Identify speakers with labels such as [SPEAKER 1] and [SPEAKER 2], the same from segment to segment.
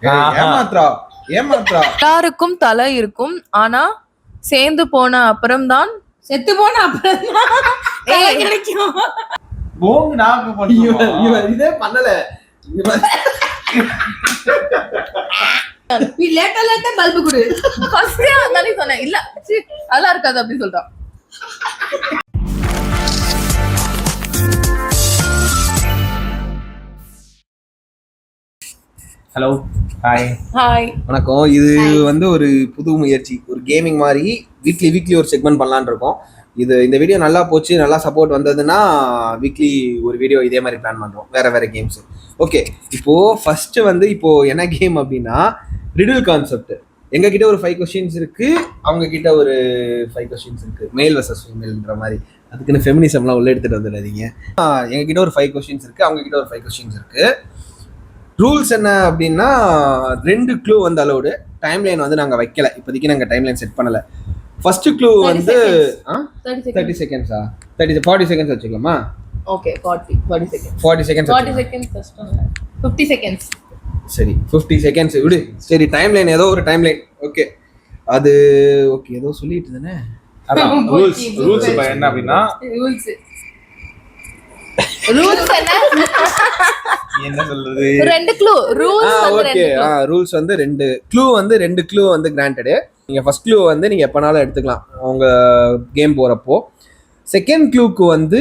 [SPEAKER 1] ஏமாத்ரா ஏமாத்ரா.
[SPEAKER 2] எல்லாருக்கும் தலை இருக்கும், ஆனா சேர்ந்து போன அப்புறம்தான்
[SPEAKER 3] செத்து போன அப்புறம் தலை கிடைக்கும்.
[SPEAKER 4] போங்க நாக்கு பண்ணுவோம்.
[SPEAKER 1] இதே பண்ணல.
[SPEAKER 3] நீ லேட்டா பல்பு கொடு.
[SPEAKER 2] ஃபர்ஸ்டே அதானே சொன்னேன். இல்ல அதெல்லாம் இருக்காது அப்படின்னு சொல்லிட்டான்.
[SPEAKER 4] ஹலோ ஹாய்
[SPEAKER 2] ஹாய்
[SPEAKER 1] வணக்கம். இது வந்து ஒரு புது முயற்சி, ஒரு கேமிங் மாதிரி வீக்லி ஒரு செக்மெண்ட் பண்ணலான்னு இருக்கோம். இந்த வீடியோ நல்லா போச்சு, நல்லா சப்போர்ட் வந்ததுன்னா வீக்லி ஒரு வீடியோ இதே மாதிரி பிளான் பண்ணுறோம், வேறு கேம்ஸு. ஓகே, இப்போது ஃபஸ்ட்டு வந்து இப்போது என்ன கேம் அப்படின்னா ரிடில் கான்செப்ட். எங்ககிட்ட ஒரு 5 கொஸ்டின்ஸ் இருக்குது, அவங்கக்கிட்ட ஒரு 5 கொஸ்டின்ஸ் இருக்குது, மேல் வர்சஸ் ஃபீமேல்ன்ற மாதிரி. அதுக்குன்னு ஃபெமினிசம்லாம் உள்ளே எடுத்துகிட்டு வந்துடாதீங்க. எங்ககிட்ட ஒரு 5 கொஸ்டின்ஸ் இருக்குது, அவங்கக்கிட்ட ஒரு 5 கொஸ்டின்ஸ் இருக்குது. ரூல்ஸ் என்ன அப்படின்னா 2 க்ளூ வந்து அலோடு. டைம்லைன் வந்து நாங்கள் வைக்கல, இப்போதைக்கு நாங்கள் டைம்லைன் செட் பண்ணலை. ஃபர்ஸ்ட் க்ளூ வந்து 30 செகண்ட்ஸா 40 செகண்ட்ஸ் வச்சுக்கலாமா?
[SPEAKER 2] ஓகே, 40 செகண்ட்ஸ்
[SPEAKER 1] 40 செகண்ட்ஸ்
[SPEAKER 2] 40 செகண்ட்ஸ் கஷ்டம் இல்ல. 50 செகண்ட்ஸ்
[SPEAKER 1] சரி, 50 செகண்ட்ஸ் விடு. சரி, டைம்லைன் ஏதோ ஒரு டைம்லைன். ஓகே, அது ஓகே, ஏதோ சொல்லிட்டு இருந்தேனே.
[SPEAKER 4] அதான் ரூல்ஸ் என்ன அப்படின்னா
[SPEAKER 2] ரூல்ஸ்
[SPEAKER 4] என்ன சொல்றது,
[SPEAKER 2] 2 க்ளூ ரூல்ஸ் வந்து
[SPEAKER 1] ஓகே. ரூல்ஸ் வந்து 2 க்ளூ வந்து 2 க்ளூ வந்து கிராண்டட். நீங்க ஃபர்ஸ்ட் க்ளூ வந்து நீங்க எப்பனாலும் எடுத்துக்கலாம் உங்க கேம் போறப்போ. செகண்ட் க்ளூக்கு வந்து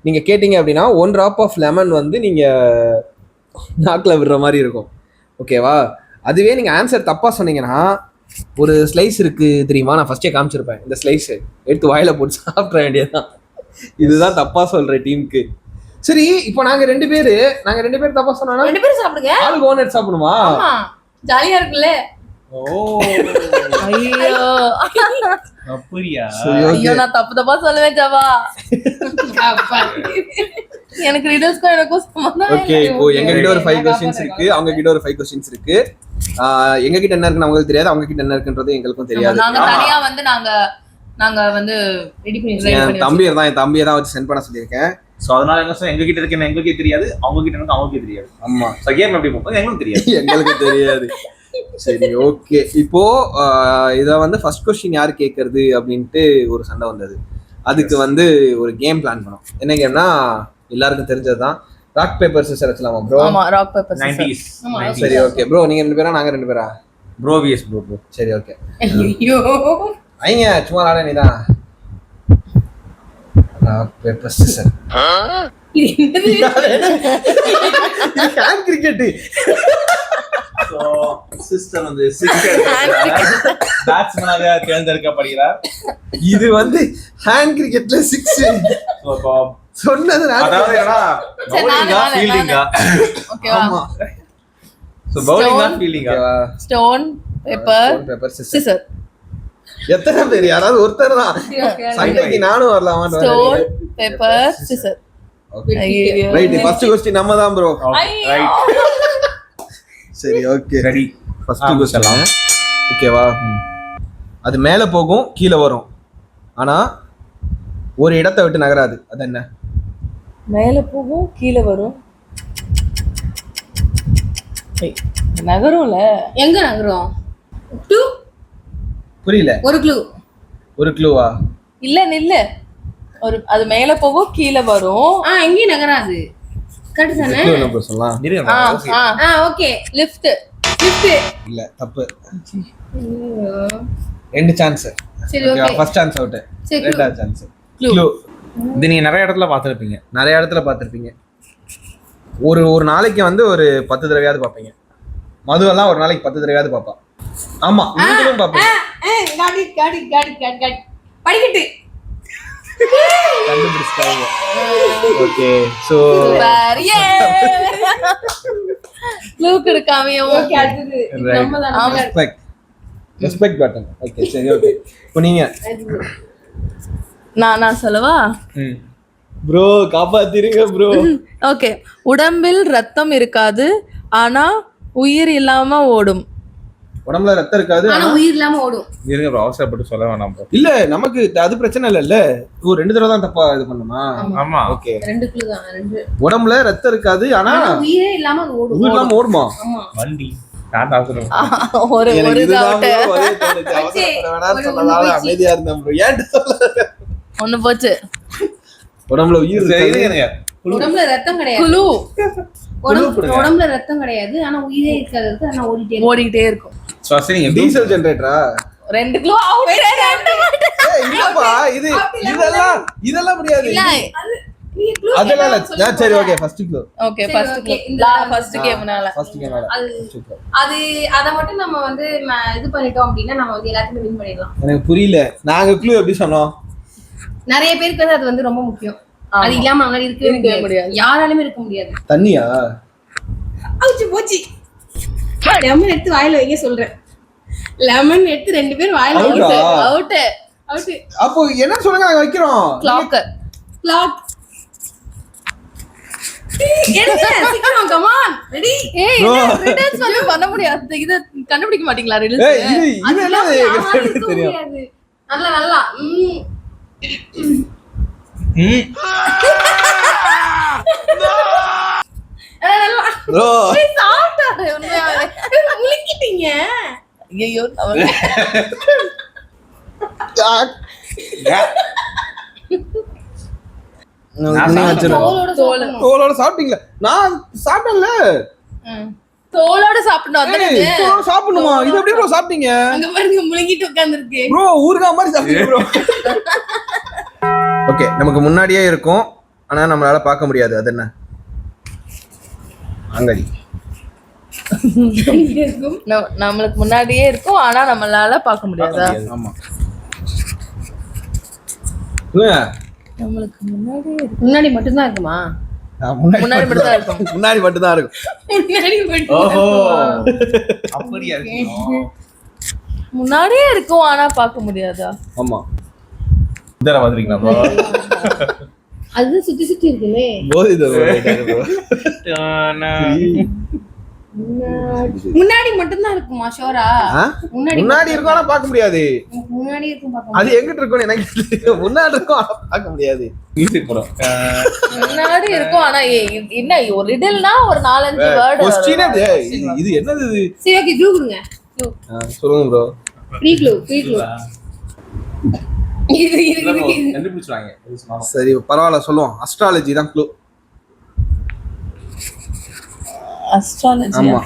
[SPEAKER 1] நீங்க கேட்டீங்க அப்படின்னா 1 drop ஆஃப் லெமன் வந்து நீங்க நாக்கில் விடுற மாதிரி இருக்கும். ஓகேவா? அதுவே நீங்க ஆன்சர் தப்பா சொன்னீங்கன்னா ஒரு ஸ்லைஸ் இருக்கு தெரியுமா, நான் ஃபர்ஸ்டே காமிச்சிருப்பேன். இந்த ஸ்லைஸ் எடுத்து வாயில போட்டு சாப்பிட வேண்டியதுதான். இதுதான் தப்பா சொல்ற டீமுக்கு. சரி, இப்போ நாங்க ரெண்டு பேர் தப்பா சொன்னா
[SPEAKER 3] 2 பேரும் சாப்பிடுங்க.
[SPEAKER 1] ஆளுக்கு ஓனர் சாப்பிடுமா?
[SPEAKER 3] ஆமா, ஜாலியா இருக்குல்ல.
[SPEAKER 4] ஓ
[SPEAKER 2] ஐயோ
[SPEAKER 4] அப்படியா?
[SPEAKER 2] ஐயோ, நான் தப்பா சொல்லுவேன் ஜவா. எனக்கு ரிடல்ஸ்க்கும் எனக்கும் சம்பந்தம்.
[SPEAKER 1] ஓகே, இப்போ எங்க கிட்ட ஒரு 5 கொஸ்டின்ஸ் இருக்கு, அவங்க கிட்ட ஒரு 5 கொஸ்டின்ஸ் இருக்கு. எங்க கிட்ட என்ன இருக்குன்னு அவங்களுக்கு தெரியாது, அவங்க கிட்ட என்ன இருக்குன்றது எங்களுக்கும் தெரியாது.
[SPEAKER 2] நாங்க தனியா வந்து நாங்க வந்து ரெடி பண்ணி
[SPEAKER 1] என் தம்பியை தான் வச்சு சென்ட் பண்ண சொல்லியிருக்கேன்.
[SPEAKER 4] சோ அதனால என்ன சொல்ல, எங்க கிட்ட இருக்கு எங்களுக்கே தெரியாது, அவங்க கிட்ட இருக்கு அவங்களுக்கே தெரியாது.
[SPEAKER 1] ஆமா,
[SPEAKER 4] சோ கேம் எப்படி போகும் எங்களுக்கு தெரியாது.
[SPEAKER 1] எங்களுக்கு தெரியாது. சரி, ஓகே. இப்போ இத வந்து ஃபர்ஸ்ட் கொஸ்டின் யாரு கேட்கறது அப்படின்ட்டு ஒரு சண்டை வந்தது. அதுக்கு வந்து ஒரு கேம் பிளான் பண்ணோம். என்ன கேம்னா எல்லாருக்கும் தெரிஞ்சதுதான், ராக் பேப்பர் சிசர் வச்சலாமா ப்ரோ?
[SPEAKER 2] ஆமா, ராக் பேப்பர் சிசர்.
[SPEAKER 4] 90s.
[SPEAKER 1] சரி, ஓகே ப்ரோ. நீங்க 2 பேரா, நாங்க 2 பேரா?
[SPEAKER 4] Bro vs bro.
[SPEAKER 1] சரி, ஓகே.
[SPEAKER 3] ஐயோ,
[SPEAKER 1] ஐங்க சும்மா ஆட நீதான். Rock paper scissor.
[SPEAKER 3] இது
[SPEAKER 1] ஹேண்ட் கிரிக்கெட்.
[SPEAKER 4] சோ சிஸ்டர் வந்து பேட்ஸ்மேனாக தேர்ந்தெடுக்கப்படுகிறார்.
[SPEAKER 1] இது வந்து ஹேண்ட் கிரிக்கெட்ல 6 சொன்னது.
[SPEAKER 4] அதாவது என்ன, பவுலிங்கா ஃபீல்டிங்கா?
[SPEAKER 2] ஓகேவா?
[SPEAKER 1] ஆமா.
[SPEAKER 4] சோ பவுலிங்கா ஃபீல்டிங்கா?
[SPEAKER 2] Stone paper scissor.
[SPEAKER 1] எத்தனை பேர்? யாராவது ஒருத்தர் தான். சண்டைக்கு நானும் வரலாமா?
[SPEAKER 2] Stone paper scissor.
[SPEAKER 1] Right, first question நம்ம தான் ப்ரோ.
[SPEAKER 4] ரைட்,
[SPEAKER 1] சரி, ஓகே.
[SPEAKER 4] ரெடி.
[SPEAKER 1] ஃபர்ஸ்ட் क्वेश्चन ஓகேவா? அது மேல போகும், கீழ வரும், ஆனா ஒரு இடத்தை விட்டு நகராது. அது என்ன?
[SPEAKER 2] மேல போகும், கீழ வரும், நகரும்ல.
[SPEAKER 3] எங்க நகரும்? 2
[SPEAKER 1] புரியல. ஒரு க்ளூவா?
[SPEAKER 2] இல்ல நில்ல. அது மேல போகும், கீழ வரும்.
[SPEAKER 3] எங்கேயும் நகராது. கரெக்ட் தானே?
[SPEAKER 1] க்ளூ நம்ம சொல்லலாம்.
[SPEAKER 3] ஓகே.
[SPEAKER 2] லிஃப்ட்.
[SPEAKER 1] இல்ல, தப்பு. 2 சான்ஸ்.
[SPEAKER 3] சரி, ஓகே.
[SPEAKER 1] ஃபர்ஸ்ட் சான்ஸ் அவுட், ரெண்டாவது சான்ஸ். க்ளூ
[SPEAKER 4] இது நீங்க நிறைய இடத்துல பார்த்திருப்பீங்க. ஒரு நாளைக்கு வந்து ஒரு 10 தடவையாவது பார்ப்பீங்க. மதுவெல்லாம் ஒரு நாளைக்கு 10 தடவையாவது பார்ப்பா. ஆமா, நீங்களும் பார்ப்பீங்க.
[SPEAKER 3] காடி படிக்கட்டு.
[SPEAKER 1] கண்டுபிடிச்சிட்டாங்க. ஓகே, சோ
[SPEAKER 2] க்ளூ கொடுக்காமயும்.
[SPEAKER 3] ஓகே, அடுத்து நம்ம தான்.
[SPEAKER 1] Respect button. ஓகே, சரி, ஓகே. இப்போ நீங்க
[SPEAKER 2] நான் சொல்லவா?
[SPEAKER 1] Bro காப்பாத்திருங்க bro.
[SPEAKER 2] ஓகே, உடம்பில் ரத்தம் இருக்காது, ஆனா உயிர் இல்லாம ஓடும்.
[SPEAKER 1] உடம்புல ரத்தம் இருக்காது,
[SPEAKER 3] ஆனா உயிர் இல்லாம ஓடும்.
[SPEAKER 4] இருங்க ப்ரோ, அவசரப்பட்டு சொல்ல வேணாம் ப்ரோ.
[SPEAKER 1] இல்ல, நமக்கு அது பிரச்சனை இல்ல. 2 தடவை தான் தப்பா இது பண்ணுமா?
[SPEAKER 4] ஆமா,
[SPEAKER 1] ஓகே.
[SPEAKER 3] 2 க்ளூ தான். 2
[SPEAKER 1] உடம்புல ரத்தம் இருக்காது, ஆனா
[SPEAKER 3] உயிரே இல்லாம அது ஓடும்.
[SPEAKER 1] உயிர் இல்லாம ஓடுமா?
[SPEAKER 3] ஆமா.
[SPEAKER 4] வண்டி. நான் தான் சொல்லுவேன்.
[SPEAKER 2] ஒரு
[SPEAKER 1] எனக்கு இதுதான்
[SPEAKER 2] doubt.
[SPEAKER 1] bro ஒரே தோணுச்சு. அவசரப்பட வேணாம்னு சொன்னதால அமைதியா இருந்தேன் bro. ஏன்ட்டு சொல்ல?
[SPEAKER 2] ஒண்ணு போச்சு.
[SPEAKER 1] உடம்புல உயிர்
[SPEAKER 4] சரி,
[SPEAKER 1] இருக்காது.
[SPEAKER 4] இருங்க.
[SPEAKER 3] உடம்புல ரத்தம் கிடையாது.
[SPEAKER 2] குழு
[SPEAKER 3] உடம்புல ரத்தம் கிடையாது. ஆனா உயிரே இருக்காது. ஆனா ஓடிட்டே இருக்கு.
[SPEAKER 2] ஓடிக்கிட்டே இருக்கும்.
[SPEAKER 4] ஸ்வஸ்தினி,
[SPEAKER 1] டீசல் ஜெனரேட்டரா?
[SPEAKER 2] 2 kilo out.
[SPEAKER 1] இல்லப்பா இது இதெல்லாம் முடியாது.
[SPEAKER 2] இல்ல.
[SPEAKER 3] நீங்க clue
[SPEAKER 1] அதெல்லாம் இல்ல.
[SPEAKER 3] கேட்டா
[SPEAKER 1] சரி ஓகே ஃபர்ஸ்ட் க்ளூ.
[SPEAKER 2] ஓகே
[SPEAKER 3] சரி,
[SPEAKER 2] ஃபர்ஸ்ட்
[SPEAKER 3] okay.
[SPEAKER 2] ஃபர்ஸ்ட் கேம்னால.
[SPEAKER 1] First camera.
[SPEAKER 3] அது அத மட்டும் நம்ம வந்து இது பண்ணிட்டோம் அப்படின்னா நம்ம வந்து எல்லாத்தையும் வின் பண்ணிடலாம்.
[SPEAKER 1] எனக்கு புரியல. நாங்க க்ளூ எப்படி சொன்னோம்?
[SPEAKER 3] நிறைய பேருக்கு வந்து அது வந்து ரொம்ப முக்கியம். அது இல்லாம அவங்களால இருக்கவே முடியாது. யாராலுமே இருக்க முடியாது.
[SPEAKER 1] தண்ணியா?
[SPEAKER 3] அவுச்சு போச்சு. லெமன் எடுத்து வாயில வைங்க சொல்றேன். லெமன் எடுத்து 2 பேர் வாயில வைங்க.
[SPEAKER 2] அவுட்.
[SPEAKER 3] அவுட்.
[SPEAKER 1] அப்போ என்ன சொல்லுங்க நாங்க வைக்கிறோம்.
[SPEAKER 2] கிளாக்.
[SPEAKER 3] கிளாக். எடுங்க சீக்கிரம் கம் ஆன். ரெடி?
[SPEAKER 2] ஏய் ரிடல்ஸ் வந்து பண்ண முடியாது. இத கண்டுபிடிக்க மாட்டீங்களா
[SPEAKER 1] ஏய்
[SPEAKER 2] ரிடல்ஸ்?
[SPEAKER 1] இது என்னது எனக்கு தெரியும்.
[SPEAKER 3] நல்லா
[SPEAKER 1] ப்ரோ
[SPEAKER 2] சாப்பிட்டாரு உண்மையாவே.
[SPEAKER 3] முழிக்கிட்டீங்க.
[SPEAKER 2] ஐயோ
[SPEAKER 1] தோலோட சாப்பிட்டீங்களா? நான் சாப்பிட்டேன்ல.
[SPEAKER 2] தோலோட சாப்பிடணும் அதானே இது?
[SPEAKER 1] தோலோட சாப்பிடணுமா? இது எப்படி ப்ரோ சாப்பிட்டீங்க?
[SPEAKER 3] அங்க பாருங்க முழுங்கிட்டு உட்கார்ந்திருக்கு.
[SPEAKER 1] ப்ரோ ஊறுகாய் மாதிரி சாப்பிட்டீங்க ப்ரோ. ஓகே நமக்கு முன்னாடியே இருக்கும் ஆனா நம்மளால பார்க்க முடியாது. அது என்ன? அங்கடி.
[SPEAKER 2] நம்மளுக்கு முன்னாடியே இருக்கும் ஆனா நம்மளால பார்க்க முடியாதா?
[SPEAKER 1] ஆமா.
[SPEAKER 2] நம்மளுக்கு முன்னாடியே இருக்கும்.
[SPEAKER 3] முன்னாடி மட்டும் தான் இருக்குமா?
[SPEAKER 2] முன்னாடி மட்டும் தான் இருக்கும்.
[SPEAKER 1] முன்னாடி மட்டும் தான் இருக்கும்.
[SPEAKER 3] முன்னாடி மட்டும்.
[SPEAKER 4] ஓஹோ, அப்படியா இருக்கும்.
[SPEAKER 2] முன்னாடியே இருக்கும் ஆனா பார்க்க முடியாதா?
[SPEAKER 1] ஆமா.
[SPEAKER 4] இதர வந்துறீங்களா ப்ரோ?
[SPEAKER 3] அது சுத்தி சுத்தி இருக்குமே.
[SPEAKER 1] போதி
[SPEAKER 3] முன்னாடி மட்டும் தான் இருக்குமா? ஷோரா?
[SPEAKER 1] முன்னாடி இருக்கும் ஆனா பார்க்க முடியாது.
[SPEAKER 3] முன்னாடி இருக்கும் பார்க்க
[SPEAKER 1] அது எங்கிட்ட இருக்கும்னு எனக்கு தெரியும். முன்னாடி இருக்கும் ஆனா பார்க்க முடியாது.
[SPEAKER 4] மியூசிக் போறோம்.
[SPEAKER 2] முன்னாடி இருக்கும் ஆனா என்ன ஒரு ரிடல்னா ஒரு 4-5 வேர்ட்.
[SPEAKER 1] क्वेश्चन இது என்னது இது?
[SPEAKER 3] சரி ஓகே க்ளூ கொடுங்க.
[SPEAKER 1] சொல்லுங்க ப்ரோ.
[SPEAKER 3] Free clue. இது
[SPEAKER 4] கண்டுபிடிச்சாங்க.
[SPEAKER 1] சரி பரவாயில்ல சொல்லுவோம். அஸ்ட்ராலஜி தான் க்ளூ.
[SPEAKER 2] அஸ்ட்ராலஜி.
[SPEAKER 1] ஆமா.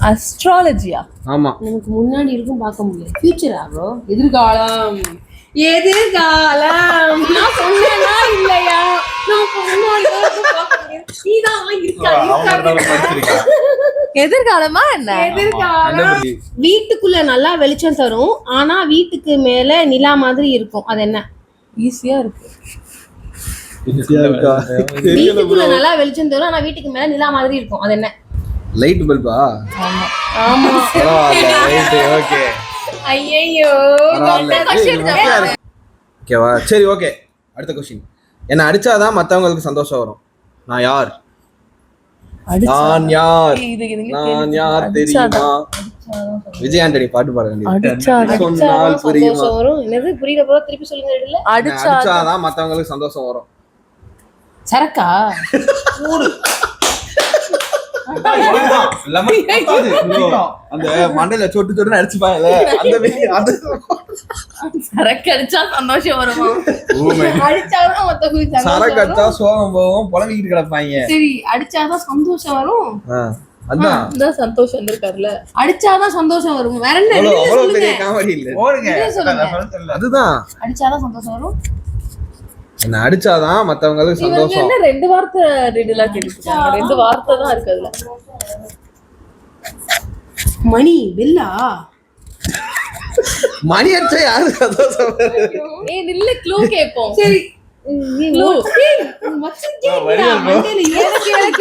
[SPEAKER 2] அஸ்ட்ராலஜியா?
[SPEAKER 1] ஆமா.
[SPEAKER 3] நமக்கு முன்னாடி இருக்கும் பார்க்க முடியாது. ஃபியூச்சரா ப்ரோ? எதிர்காலம். நான் சொன்னேனா இல்லையா? நமக்கு முன்னாடி இருக்கும் பார்க்க முடியாது. நீதான் இருக்கா?
[SPEAKER 2] எதிர்காலமா என்ன?
[SPEAKER 3] எதிர்காலம். வீட்டுக்குள்ள நல்லா வெளிச்சம் தரும் ஆனா வீட்டுக்கு மேல நிலா மாதிரி இருக்கும். அது என்ன?
[SPEAKER 2] ஈஸியா இருக்கு.
[SPEAKER 3] வீட்டுக்குள்ள நல்லா வெளிச்சம் தரும் ஆனா வீட்டுக்கு மேல நிலா மாதிரி இருக்கும். அது என்ன?
[SPEAKER 1] லைட் பல்பா?
[SPEAKER 2] ஆமா.
[SPEAKER 3] ஆமா.
[SPEAKER 1] பரவாயில்ல. Right okay.
[SPEAKER 3] ஐயோ
[SPEAKER 1] ஓகேவா? சரி ஓகே. அடுத்த क्वेश्चन. என்ன அடிச்சாதான் மத்தவங்களுக்கு சந்தோஷம் வரும். நான் யார்? நான் யார்? நான் யார் தெரியுமா? விஜய் ஆண்டனி பாட்டு பாட வேண்டியது. சொன்னால் புரியுமா?
[SPEAKER 3] வரும். என்னது புரியல ப்ரோ? திருப்பி சொல்லுங்க. இல்ல
[SPEAKER 1] அடிச்சாதான் மத்தவங்களுக்கு சந்தோஷம் வரும்.
[SPEAKER 3] சரக்கா?
[SPEAKER 1] அந்த மண்டையில சொட்டு சொட்டு அடிச்சுப்பாங்கல்ல அந்த
[SPEAKER 2] சரக்கு அடிச்சா சந்தோஷம் வருமா?
[SPEAKER 3] அடிச்சாதான் மத்தவங்களுக்கு
[SPEAKER 1] சரக்கு அடிச்சா சோகம் போகும் புலம்பிக்கிட்டு கிடப்பாங்க.
[SPEAKER 3] சரி அடிச்சாதான் சந்தோஷம் வரும்.
[SPEAKER 2] அதான் சந்தோஷம் வந்திருக்காருல.
[SPEAKER 3] அடிச்சாதான் சந்தோஷம் வரும். வேற என்ன?
[SPEAKER 1] அவ்வளவு பெரிய காமெடி இல்ல. அதுதான்
[SPEAKER 3] அடிச்சாதான் சந்தோஷம் வரும்.
[SPEAKER 1] என்ன அடிச்சாதான் மத்தவங்களுக்கு சந்தோஷம்.
[SPEAKER 2] என்ன 2 வார்த்தை ரிடலா கேட்டுட்டாங்க. 2 வார்த்தை தான் இருக்கு அதுல.
[SPEAKER 3] மணி பெல்லா?
[SPEAKER 1] மணி அடிச்சா யாரு சந்தோஷம்?
[SPEAKER 2] ஏய் நில்ல க்ளூ கேப்போம்.
[SPEAKER 3] சரி
[SPEAKER 2] க்ளூ.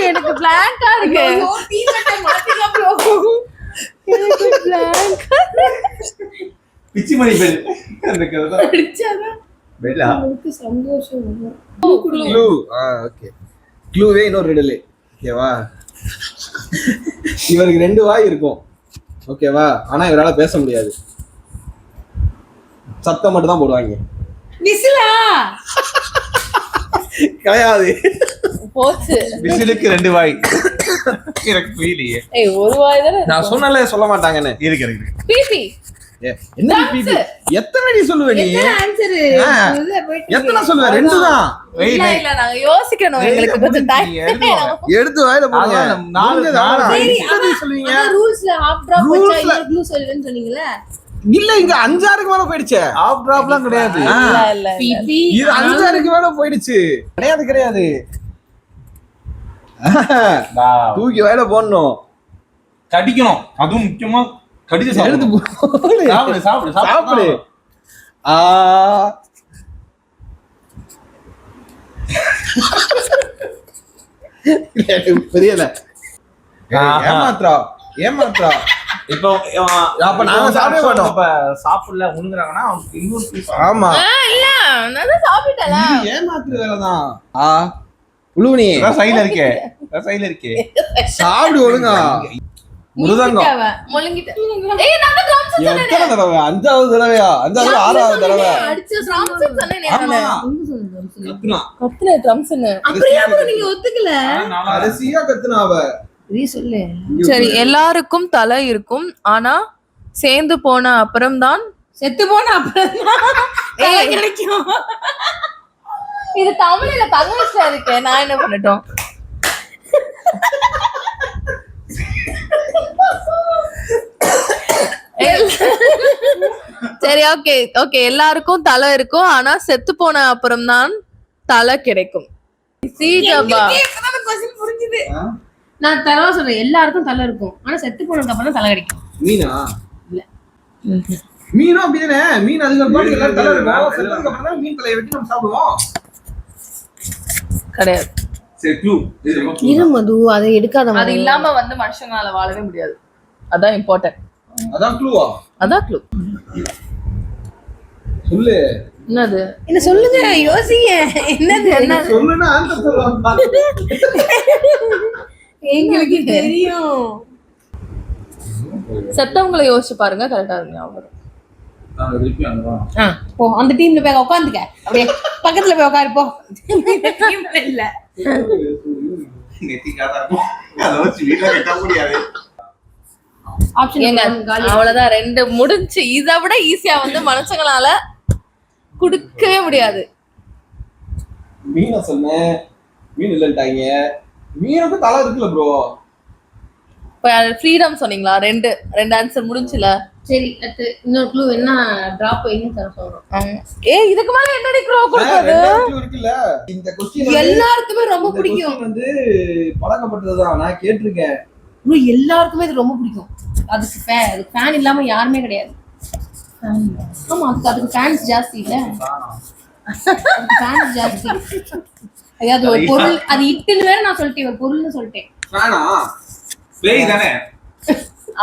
[SPEAKER 3] எனக்கு
[SPEAKER 2] பிளாங்கா இருக்கு. எனக்கு பிளாங்கா.
[SPEAKER 4] பிச்சி மணி பெல். அந்த கதை
[SPEAKER 3] அடிச்சாதான்
[SPEAKER 4] பெல்லா.
[SPEAKER 3] சந்தோஷம் வரும்.
[SPEAKER 1] க்ளூ. ஓகே. க்ளூவே இன்னொரு ரிடல். ஓகேவா? இவருக்கு 2 வாய் இருக்கும். ஓகேவா? ஆனா இவரால பேச முடியாது. சத்தம் மட்டும் தான் போடுவாங்க.
[SPEAKER 3] விசிலா?
[SPEAKER 1] கிடையாது.
[SPEAKER 2] போச்சு.
[SPEAKER 4] விசிலுக்கு 2 வாய். எனக்கு புரியலையே.
[SPEAKER 2] ஏய் ஒரு வாய் தானே
[SPEAKER 1] நான் சொன்னல சொல்ல மாட்டாங்கன்னு.
[SPEAKER 4] இருக்கு
[SPEAKER 2] பிபி.
[SPEAKER 1] என்ன பிபி? எத்தனை சொல்லுவ நீ?
[SPEAKER 3] ஆன்சர்
[SPEAKER 1] ஆ. எத்தனை சொல்லுவ? 2 தான்.
[SPEAKER 2] இல்ல இல்ல நாங்க யோசிக்கணும், எங்களுக்கு கொஞ்சம் டைம்
[SPEAKER 1] எடுத்து வாயில போடுங்க.
[SPEAKER 4] அதான், நாலு
[SPEAKER 3] சரி,
[SPEAKER 1] எத்தனை சொல்லுவீங்க?
[SPEAKER 3] ரூல்ஸ்ல ஹாஃப் டிராப் வச்சா
[SPEAKER 1] Rules-ல-
[SPEAKER 3] இன்னொரு க்ளூ சொல்லுன்னு சொன்னீங்கல.
[SPEAKER 1] இல்ல இங்க 5-6க்கு மேல போயிடுச்சு.
[SPEAKER 4] ஆஃப் டிராப்லாம் கிடையாது.
[SPEAKER 2] இல்ல இல்ல
[SPEAKER 3] பிபி
[SPEAKER 1] இது 5-6க்கு மேல போயிடுச்சு. கிடையாது. தூக்கி வாயில போடணும்.
[SPEAKER 4] கடிக்கணும், அதுவும் முக்கியமா கடிச்சு
[SPEAKER 1] எடுத்து
[SPEAKER 4] சாப்பிடு.
[SPEAKER 1] போடு. சாப்பிடு. எனக்கு புரியல. ஏமாத்ரா.
[SPEAKER 4] இப்போ
[SPEAKER 1] அப்ப நாங்க சாப்பிட மாட்டோம்.
[SPEAKER 4] இப்ப சாப்பிடல உணுங்குறாங்கன்னா அவனுக்கு இன்னொரு piece
[SPEAKER 1] ஆமா.
[SPEAKER 2] இல்ல நான் சாப்பிட்டல.
[SPEAKER 1] இது ஏமாத்துற வேலைதான். புழுவனி
[SPEAKER 4] அதான் சைடுல இருக்கே.
[SPEAKER 1] சாப்பிடு ஒழுங்கா. முருதங்கம்.
[SPEAKER 2] முழுங்கிட்ட. ஏய் நான் ட்ரம்ஸ் சொன்னேனே.
[SPEAKER 1] எத்தனை தடவை? 5வது தடவையா? 5வது 6வது தடவை?
[SPEAKER 3] அடிச்ச
[SPEAKER 2] ட்ரம்ஸ் சொன்னேனே
[SPEAKER 1] ஆமா.
[SPEAKER 2] நானு.
[SPEAKER 1] கத்துனா.
[SPEAKER 2] கத்துனே ட்ரம்ஸ்னு.
[SPEAKER 3] அப்படியே நீங்க ஒத்துக்கல.
[SPEAKER 1] கடைசியா கத்துனா அவ.
[SPEAKER 3] நீ சொல்லு.
[SPEAKER 2] சரி, எல்லாருக்கும் தலை இருக்கும், ஆனா சேர்ந்து போன அப்புறம்தான்
[SPEAKER 3] செத்து போன அப்புறம் தலை கிடைக்கும்.
[SPEAKER 2] இது தமிழ்ல தங்கச்ல இருக்கு. நான் என்ன பண்ணட்டும்? சரி, ஓகே ஓகே. எல்லாருக்கும் தலை இருக்கும், ஆனா செத்து போன அப்புறம்தான் தலை கிடைக்கும். சீஜபா.
[SPEAKER 3] இப்பதான் क्वेश्चन புரிஞ்சுது. நான் தரவா சொல்றேன், எல்லாருக்கும் தலை இருக்கும், ஆனா செத்து போனதுக்கு அப்புறம் தான் தலை கிடைக்கும்.
[SPEAKER 1] மீனா?
[SPEAKER 3] இல்ல.
[SPEAKER 1] மீனும் அப்படிதானே. மீன் அதுக்கு பாட்டு எல்லாரும் தலை இருக்கும். செத்ததுக்கு அப்புறம் தான் மீன் தலையை வெட்டி நம்ம சாப்பிடுவோம்.
[SPEAKER 2] கிடையாது.
[SPEAKER 4] சரி, க்ளூ.
[SPEAKER 3] இரு மது, அதை எடுக்காத.
[SPEAKER 2] அது இல்லாம வந்து மனுஷங்களால வாழவே முடியாது. அதான் இம்பார்ட்டன்ட்.
[SPEAKER 1] அதான் க்ளூவா?
[SPEAKER 2] அதான் க்ளூ.
[SPEAKER 1] சொல்லு.
[SPEAKER 2] என்னது?
[SPEAKER 3] என்ன சொல்லுங்க, யோசிங்க. என்னது?
[SPEAKER 1] சொல்லுன்னா ஆன்சர் சொல்லுவாங்க.
[SPEAKER 3] எங்களுக்கு தெரியும்.
[SPEAKER 2] செத்தவங்களை யோசிச்சு பாருங்க, கரெக்டா ஞாபகம்.
[SPEAKER 3] போ அந்த டீம்ல போய் உட்காந்துக்க. அப்படியே பக்கத்துல போய் உட்காரு போ. டீம்ல இல்ல. ஆப்ஷன்
[SPEAKER 2] ஏங்க அவ்வளவுதான், 2 முடிஞ்சு. இதை விட ஈஸியா வந்து மனுஷங்களால குடுக்கவே முடியாது.
[SPEAKER 1] மீனை சொன்னேன், மீன் இல்லட்டாங்க. மீனுக்கு தலை இருக்குல்ல ப்ரோ.
[SPEAKER 2] இப்ப ஃப்ரீடம் சொன்னீங்களா? 2 ஆன்சர் முடிஞ்சுல.
[SPEAKER 3] சரி, அடுத்து இன்னொரு க்ளூ என்ன? டிராப் என்ன தர சொல்றோம்.
[SPEAKER 2] இதுக்கு மேல என்னடி க்ளூ கொடுக்கிறது?
[SPEAKER 1] இருக்குல்ல. இந்த क्वेश्चन
[SPEAKER 3] எல்லாருக்குமே ரொம்ப பிடிக்கும்.
[SPEAKER 1] வந்து பழக்கப்பட்டதுதான். நான் கேட்டிருக்கேன்.
[SPEAKER 3] ப்ரோ எல்லாருக்குமே இது ரொம்ப பிடிக்கும். அதுக்கு ஃபேன் இல்லாம யாருமே கிடையாது. ஆமா, அதுக்கு ஃபேன்ஸ் ஜாஸ்தி இல்ல. ஃபேன்ஸ் ஜாஸ்தி. அதாவது ஒரு பொருள், அது இட்டுன்னு வேற நான் சொல்லிட்டேன், ஒரு பொருள்னு சொல்லிட்டேன்.
[SPEAKER 1] வேணா
[SPEAKER 4] பிளேய் தானே.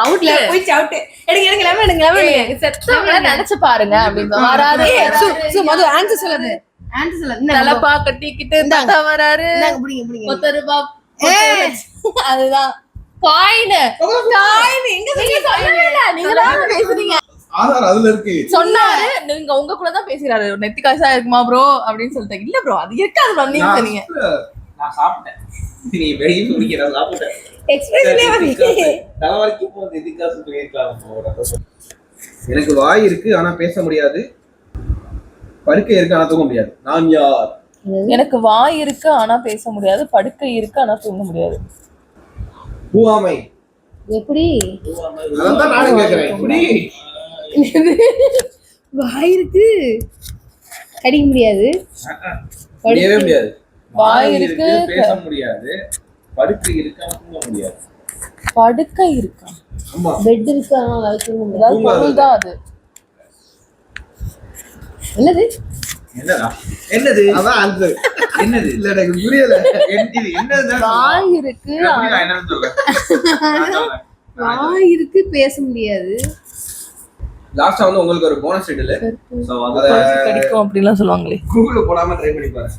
[SPEAKER 3] அவுட்ல போய் அவுட். எடுங்க லெமன்.
[SPEAKER 2] செத்தவங்கள நினைச்சு பாருங்க அப்படின்னு வராது.
[SPEAKER 3] மது ஆன்சர் சொல்லது. ஆன்சர் சொல்லது.
[SPEAKER 2] தலப்பா கட்டிக்கிட்டு தாத்தா வராரு.
[SPEAKER 3] இந்தாங்க புடிங்க.
[SPEAKER 2] 10 ரூபாய். அதுதான் காயின். எங்க நீங்க சொல்லவே இல்ல. நீங்க தான் பேசுறீங்க.
[SPEAKER 1] ஆதார் அதுல இருக்கு.
[SPEAKER 2] சொன்னாரு, நீங்க உங்க கூட தான் பேசுறாரு. நெத்தி காசா இருக்குமா ப்ரோ அப்படின்னு சொல்லிட்டேன். இல்ல ப்ரோ, அது இருக்காது ப்ரோ. நீங்க சொன்னீங்க.
[SPEAKER 4] நான் சாப்பிட்டேன். நீ வெளியே குடிக்கிற சாப்பிட்டேன்.
[SPEAKER 3] எக்ஸ்பிரஸ்லயே வந்து
[SPEAKER 4] தலைவலிக்கு போகுது. இதுக்காக சொல்லிருக்கலாம்.
[SPEAKER 1] எனக்கு வாய் இருக்கு ஆனா பேச முடியாது. படுக்கை இருக்கு ஆனா தூங்க முடியாது. நான் யார்?
[SPEAKER 2] எனக்கு வாய் இருக்கு ஆனா பேச முடியாது, படுக்கை இருக்கு ஆனா தூங்க முடியாது.
[SPEAKER 1] பூவாமை.
[SPEAKER 3] எப்படி?
[SPEAKER 1] அதான் நானும் கேக்குறேன். எப்படி?
[SPEAKER 3] வாய் இருக்கு, கடிக்க முடியாது,
[SPEAKER 1] முடியவே முடியாது.
[SPEAKER 2] வாய் இருக்கு,
[SPEAKER 4] பேச முடியாது, படுக்கை இருக்கு, தூங்க முடியாது.
[SPEAKER 2] படுக்கை இருக்கா?
[SPEAKER 1] ஆமா.
[SPEAKER 3] பெட் இருக்கு ஆனா தூங்க முடியாது.
[SPEAKER 2] அதாவது பொருள் தான் அது.
[SPEAKER 3] என்னது?
[SPEAKER 4] என்னது?
[SPEAKER 1] அதான் ஆன்சர்.
[SPEAKER 4] என்னது?
[SPEAKER 1] இல்ல எனக்கு புரியல.
[SPEAKER 4] என்னது?
[SPEAKER 2] வாய் இருக்கு,
[SPEAKER 4] நான் என்னன்னு சொல்றேன்.
[SPEAKER 3] வாய் இருக்கு, பேச முடியாது.
[SPEAKER 1] லாஸ்டா வந்து உங்களுக்கு ஒரு போனஸ் ஷெட்யூல். சோ அத
[SPEAKER 2] கிடைக்கும் அப்படிலாம் சொல்லுவாங்களே.
[SPEAKER 1] கூகுள்ல போடாம ட்ரை பண்ணி பாருங்க.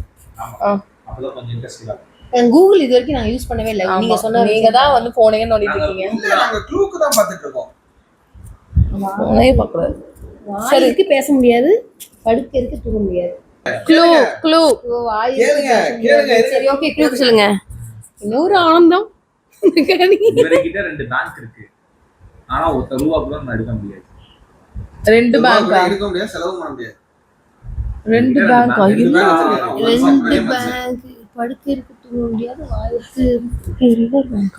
[SPEAKER 2] ஆ.
[SPEAKER 4] அப்பதான் கொஞ்சம் இன்ட்ரெஸ்டிங்கா இருக்கும்.
[SPEAKER 3] கூகுள் இது வரைக்கும் நான் யூஸ் பண்ணவே இல்லை. நீங்க சொன்ன
[SPEAKER 2] நீங்க தான் வந்து போனே நோண்டிட்டு இருக்கீங்க.
[SPEAKER 1] நாங்க க்ளூக்கு தான் பார்த்துட்டு இருக்கோம்.
[SPEAKER 2] போனே பார்க்க கூடாது.
[SPEAKER 3] வாய் இருக்கு, பேச முடியாது, படுக்கை இருக்கு, தூங்க முடியாது.
[SPEAKER 2] க்ளூ க்ளூ
[SPEAKER 3] வாய்
[SPEAKER 1] கேளுங்க கேளுங்க.
[SPEAKER 3] சரி, ஓகே, க்ளூ சொல்லுங்க. இன்னொரு ஆனந்தம்.
[SPEAKER 5] இவர்கிட்ட 2 பேங்க் இருக்கு. ஆனா ஒருத்த ரூபா கூட நான் எடுக்க முடியாது.
[SPEAKER 2] 2 பேங்க்
[SPEAKER 1] எடுக்க முடியாது, செலவு பண்ண முடியாது.
[SPEAKER 2] 2 பேங்க்
[SPEAKER 1] ரெண்டு
[SPEAKER 2] இல்ல
[SPEAKER 1] பேங்க் வச்சிருக்காரு.
[SPEAKER 2] 2 பேங்க் படுக்க இருக்கு தூங்க முடியாது வாய்க்கு ரிவர் பேங்க்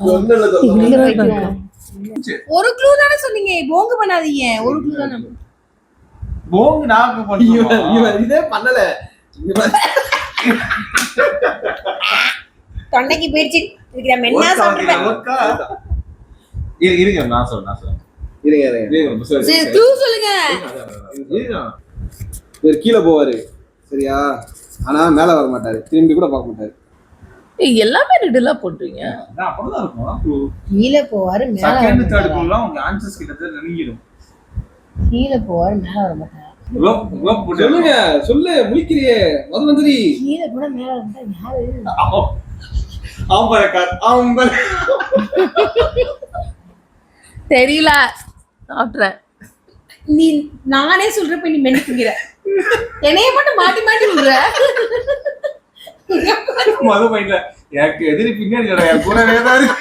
[SPEAKER 3] ஒரு க்ளூ தானே சொன்னீங்க, போங்க பண்ணாதீங்க. ஒரு க்ளூ தானே.
[SPEAKER 5] போங்க நாக்கு பண்ணுவோம்.
[SPEAKER 1] இவன் இதே பண்ணல.
[SPEAKER 3] தொண்டைக்கு போயிடுச்சு. இதுக்கு நம்ம என்ன சாப்பிடுறோம்?
[SPEAKER 5] இருங்க நான் சொல்றேன்.
[SPEAKER 1] இருங்க.
[SPEAKER 3] சரி க்ளூ சொல்லுங்க.
[SPEAKER 1] இவர் கீழே போவாரு சரியா, ஆனா மேல வர மாட்டாரு, திரும்பி கூட பார்க்க மாட்டாரு.
[SPEAKER 2] எல்லாமே ரெடிலா போட்டுறீங்க.
[SPEAKER 5] அதான் அப்படிதான் இருக்கும்.
[SPEAKER 3] கீழ போவாரு மேல வர
[SPEAKER 5] செகண்ட் தேர்ட்
[SPEAKER 3] மாட்டாரு.
[SPEAKER 5] குள்ள உங்க ஆன்சர்ஸ் கிட்ட நெருங்கிடும்.
[SPEAKER 3] கீழ போவாரு மேல வர மாட்டாரு.
[SPEAKER 1] சொல்லுங்க, சொல்லு முழிக்கிறியே மதுமந்திரி.
[SPEAKER 3] கீழ போனா மேல வந்தா யாரு?
[SPEAKER 2] தெரியல சாப்பிட்றேன்.
[SPEAKER 3] நீ நானே சொல்றப்ப நீ மென்னுக்குங்கிற. என்னைய மட்டும் மாட்டி மாட்டி விடுற.
[SPEAKER 5] மது மைண்ட்ல எனக்கு எதிரி பின்னாடி கிடையாது, கூடவே தான் இருக்கு.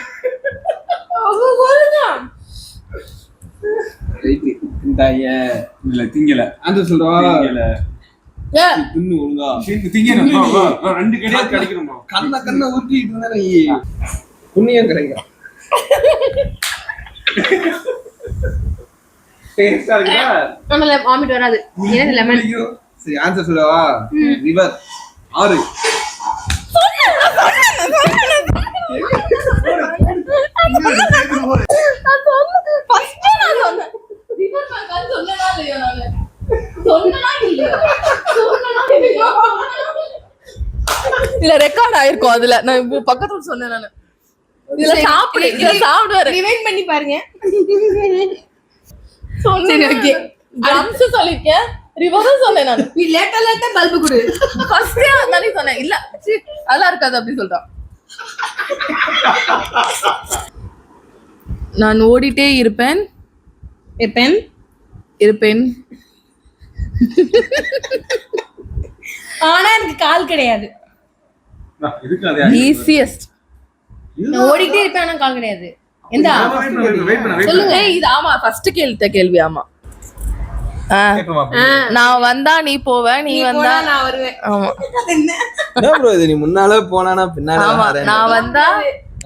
[SPEAKER 5] இல்ல திங்கல
[SPEAKER 1] ஆன்சர் சொல்றா.
[SPEAKER 5] திங்கல
[SPEAKER 1] தின்னு ஒழுங்கா.
[SPEAKER 5] திங்கணும். 2 கிடையாது கிடைக்கணும்.
[SPEAKER 1] கண்ண ஊத்திட்டு இருந்தானே புண்ணியம் கிடைக்கும்.
[SPEAKER 5] டேஸ்டா இருக்குடா.
[SPEAKER 3] நம்மள வாமிட் வராது. ஏன்னா லெமன்.
[SPEAKER 1] சரி ஆன்சர் சொல்லவா? ரிவர், ஆறு.
[SPEAKER 2] இல்ல ரெக்கார்ட் ஆயிருக்கும் அதுல. நான் இப்ப பக்கத்துல சொன்னேன் நானு. இதுல சாப்பிடுவாரு.
[SPEAKER 3] ரிவைண்ட் பண்ணி பாருங்க.
[SPEAKER 2] சரி ஓகே. ட்ரம்ஸ் சொல்லிருக்கேன், ரிவரும் சொன்னேன் நான்.
[SPEAKER 3] நீ லேட்டா பல்பு குடு.
[SPEAKER 2] ஃபர்ஸ்டே அதானே சொன்னேன். இல்ல அதெல்லாம் இருக்காது அப்படி சொல்றான். நான் ஓடிட்டே இருப்பேன்.
[SPEAKER 3] ஆனா எனக்கு கால் கிடையாது.
[SPEAKER 5] இதுக்கு அது
[SPEAKER 2] ஈஸியஸ்ட்.
[SPEAKER 3] நான் ஓடிட்டே இருப்பேன் ஆனா கால் கிடையாது. எந்த
[SPEAKER 5] வெயிட் பண்ண
[SPEAKER 2] சொல்லுங்க. இது ஆமா ஃபர்ஸ்ட் கேள்வி ஆமா. நான் வந்தா நீ போவ, நீ வந்தா
[SPEAKER 3] நான் வருவேன்.
[SPEAKER 2] ஆமா.
[SPEAKER 1] என்ன ப்ரோ இது, நீ முன்னால போனானா பின்னால
[SPEAKER 2] ஆமா
[SPEAKER 1] வரேன்.
[SPEAKER 2] நான் வந்தா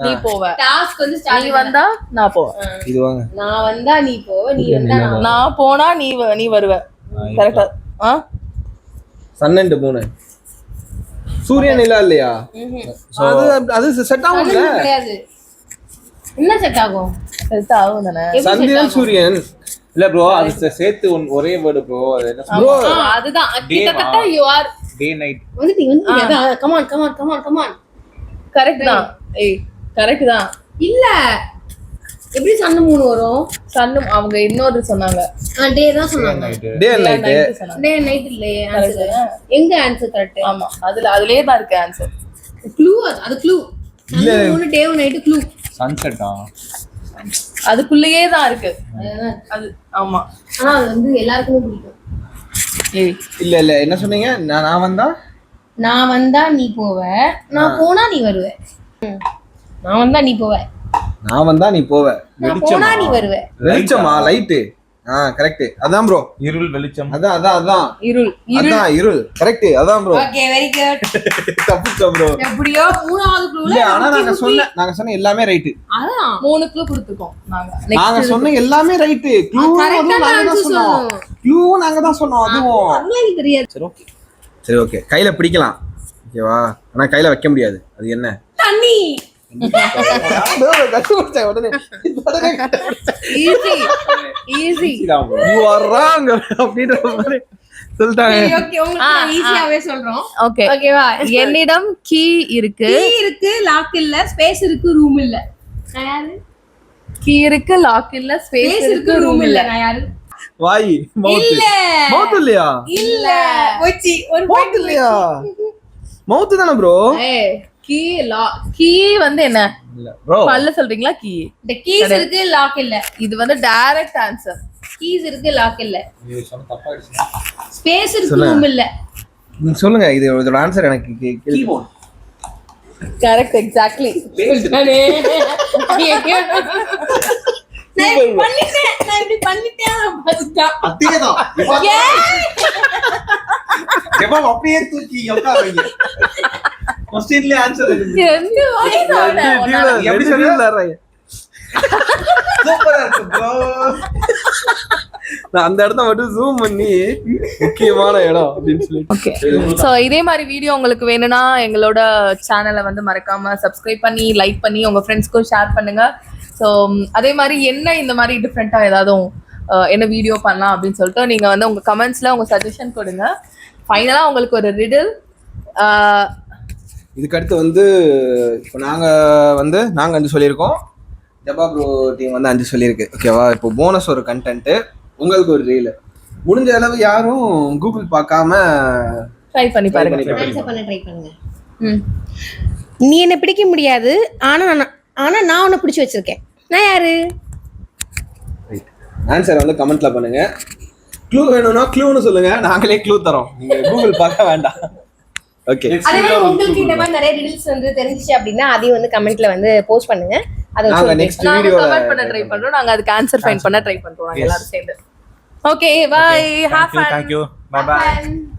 [SPEAKER 2] நீ போவ,
[SPEAKER 3] டாஸ்க் வந்து
[SPEAKER 2] நீ
[SPEAKER 3] ஸ்டார்ட்
[SPEAKER 2] வந்தா நான் போவேன்.
[SPEAKER 1] இது வாங்க.
[SPEAKER 3] நான் வந்தா நீ போவ, நீ வந்தா
[SPEAKER 2] நான் போனா நீ வருவ. கரெக்ட்டா?
[SPEAKER 1] Sun and moon. சூரியன் நிலா இல்லையா? அது செட் ஆகும்ல.
[SPEAKER 3] கிடையாது. என்ன செட் ஆகும்?
[SPEAKER 2] செட் ஆகும் தானே.
[SPEAKER 1] சந்திரன் சூரியன்
[SPEAKER 5] இல்ல ப்ரோ, அது சேர்த்து ஒரே வேர்ட் ப்ரோ. அது என்ன
[SPEAKER 2] ப்ரோ அதுதான் கிட்டத்தட்ட you are
[SPEAKER 5] டே நைட்.
[SPEAKER 3] வந்து நீ கம் ஆன்.
[SPEAKER 2] கரெக்ட் தான். ஏய் கரெக்ட் தான்.
[SPEAKER 3] இல்ல எப்படி சன் மூணு வரும்?
[SPEAKER 2] சன்னும் அவங்க இன்னொரு சொன்னாங்க.
[SPEAKER 3] டே தான் சொன்னாங்க.
[SPEAKER 1] Day and night.
[SPEAKER 3] Day and night இல்லையே ஆன்சர். எங்க ஆன்சர் கரெக்ட்?
[SPEAKER 2] ஆமா அதுலயே தான் இருக்கு ஆன்சர்.
[SPEAKER 3] க்ளூ அது க்ளூ. இல்ல மூணு டே அண்ட் நைட் க்ளூ.
[SPEAKER 5] சன்செட்டா?
[SPEAKER 2] அதுக்குள்ளேயே தான் இருக்கு அது. ஆமா
[SPEAKER 3] ஆனா அது வந்து எல்லாருக்குமே பிடிக்கும்.
[SPEAKER 2] ஏய்
[SPEAKER 1] இல்ல என்ன சொன்னீங்க?
[SPEAKER 3] நான் வந்தா நீ போவ, நான் போனா நீ வருவ. நான் வந்தா நீ போவ,
[SPEAKER 1] நான் வந்தா நீ போவ,
[SPEAKER 3] நான் போனா நீ வருவ.
[SPEAKER 1] வெளிச்சமா? லைட். கரெக்ட். அதான் ப்ரோ.
[SPEAKER 5] இருள் வெளிச்சம்.
[SPEAKER 1] அதான்
[SPEAKER 2] இருள்.
[SPEAKER 1] அதான் இருள். கரெக்ட். அதான் ப்ரோ.
[SPEAKER 3] Okay very good.
[SPEAKER 1] தப்புச்சா ப்ரோ.
[SPEAKER 3] எப்படியோ மூணாவது க்ளூல
[SPEAKER 1] இல்ல ஆனா நாங்க சொன்ன எல்லாமே ரைட்.
[SPEAKER 3] அதான்
[SPEAKER 2] 3 க்ளூ கொடுத்துக்கோம் நாங்க.
[SPEAKER 1] நாங்க சொன்ன எல்லாமே ரைட். க்ளூ நாங்க தான் சொன்னோம். க்ளூ நாங்க தான் சொன்னோம். அதுவும்
[SPEAKER 3] உங்களுக்கு தெரியாது.
[SPEAKER 1] சரி ஓகே. கையில பிடிக்கலாம் ஓகேவா, ஆனா கையில வைக்க முடியாது. அது என்ன?
[SPEAKER 3] தண்ணி.
[SPEAKER 2] ஈஸி.
[SPEAKER 1] You are wrong அப்படின்ற மாதிரி சொல்லிட்டாங்க.
[SPEAKER 3] சரி ஓகே, உங்களுக்கு ஈஸியாவே சொல்றோம்.
[SPEAKER 2] ஓகே
[SPEAKER 3] ஓகேவா?
[SPEAKER 2] என்னிடம் கீ இருக்கு.
[SPEAKER 3] கீ இருக்கு, லாக் இல்ல, ஸ்பேஸ் இருக்கு, ரூம் இல்ல. நான் யாரு?
[SPEAKER 2] கீ இருக்கு, லாக் இல்ல, ஸ்பேஸ் இருக்கு, ரூம் இல்ல.
[SPEAKER 3] நான் யாரு?
[SPEAKER 1] வாய். மவுத்.
[SPEAKER 3] இல்ல.
[SPEAKER 1] மவுத் இல்லையா?
[SPEAKER 3] இல்ல போச்சி. ஒரு
[SPEAKER 1] மவுத்
[SPEAKER 3] பாயிண்ட்
[SPEAKER 1] இல்லையா? மவுத் தானே ப்ரோ.
[SPEAKER 2] ஏய் கீ கீ வந்து என்ன?
[SPEAKER 1] இல்ல ப்ரோ.
[SPEAKER 2] பல்ல சொல்றீங்களா? கீ.
[SPEAKER 3] இந்த கீஸ் இருக்கு, லாக் இல்ல.
[SPEAKER 2] இது வந்து டைரக்ட் ஆன்சர்.
[SPEAKER 3] கீஸ் இருக்கு, லாக் இல்ல,
[SPEAKER 5] நீ சொன்ன தப்பா ஆயிடுச்சு.
[SPEAKER 3] ஸ்பேஸ் இருக்கு, ரூம் இல்ல.
[SPEAKER 1] நீங்க சொல்லுங்க. இதோட ஆன்சர் எனக்கு
[SPEAKER 5] கீபோர்ட்.
[SPEAKER 2] Correct exactly.
[SPEAKER 3] நானே. ஐயோ. நான் இப்படி பண்ணிட்டேன் பாத்துட்டா.
[SPEAKER 1] அதேதான். எப்ப அப்படியே தூக்கி உட்காருங்க. क्वेश्चनல ஆன்சர் இருக்கு.
[SPEAKER 2] ரெண்டு வாய்ஸோட
[SPEAKER 1] எப்படி சொல்றாரு? சூப்பரா இருக்கு bro.
[SPEAKER 4] நான் அந்த இடத்த மட்டும் ஜூம் பண்ணி முக்கியமான இடம் அப்படின்னு சொல்லி.
[SPEAKER 2] ஓகே. ஸோ இதே மாதிரி வீடியோ உங்களுக்கு வேணும்னா எங்களோட சேனலை வந்து மறக்காம சப்ஸ்கிரைப் பண்ணி லைக் பண்ணி உங்க ஃப்ரெண்ட்ஸ்க்கும் ஷேர் பண்ணுங்க. ஸோ அதே மாதிரி என்ன இந்த மாதிரி டிஃப்ரெண்டா ஏதாவது என்ன வீடியோ பண்ணலாம் அப்படின்னு சொல்லிட்டு நீங்க வந்து உங்க கமெண்ட்ஸ்ல உங்க சஜஷன் கொடுங்க. ஃபைனலா உங்களுக்கு ஒரு ரிடில்.
[SPEAKER 1] இதுக்கடுத்து வந்து இப்போ நாங்க வந்து சொல்லியிருக்கோம், ஜபா ப்ரோ டீம் வந்து 5 சொல்லியிருக்கு. ஓகேவா? இப்போ போனஸ் ஒரு கண்டென்ட், உங்களுக்கு ஒரு ரீல். முடிஞ்ச அளவு யாரும் கூகுள் பார்க்காம
[SPEAKER 2] ட்ரை பண்ணி பாருங்க.
[SPEAKER 3] ஆன்சர் பண்ண ட்ரை பண்ணுங்க.
[SPEAKER 2] ம்.
[SPEAKER 3] நீ என்ன பிடிக்க முடியாது, ஆனா நான் உன்னை பிடிச்சி வச்சிருக்கேன். நான் யாரு?
[SPEAKER 1] ஆன்சர் வந்து கமெண்ட்ல பண்ணுங்க. க்ளூ வேணும்னா க்ளூன்னு சொல்லுங்க, நாங்களே க்ளூ தரோம், நீங்க கூகுள் பார்க்க வேண்டாம். ஓகே.
[SPEAKER 3] அதே மாதிரி உங்களுக்கு இந்த மாதிரி நிறைய ரீல்ஸ் வந்து தெரிஞ்சிச்சு அப்படின்னா அதையும் வந்து கமெண்ட்ல வந்து போஸ்ட் பண்ணுங்க. அதை
[SPEAKER 1] நாங்க
[SPEAKER 3] வச்சு
[SPEAKER 1] நெக்ஸ்ட்
[SPEAKER 2] நாங்க
[SPEAKER 1] வீடியோல
[SPEAKER 2] கமெண்ட் பண்ண ட்ரை பண்றோம். நாங்க அதுக்கு ஆன்சர் ஃபைண்ட் பண்ண ட்ரை பண்றோம் நாங்க எல்லாரும் சேர்ந்து. Okay, bye. Have fun.
[SPEAKER 5] Thank you. Bye bye.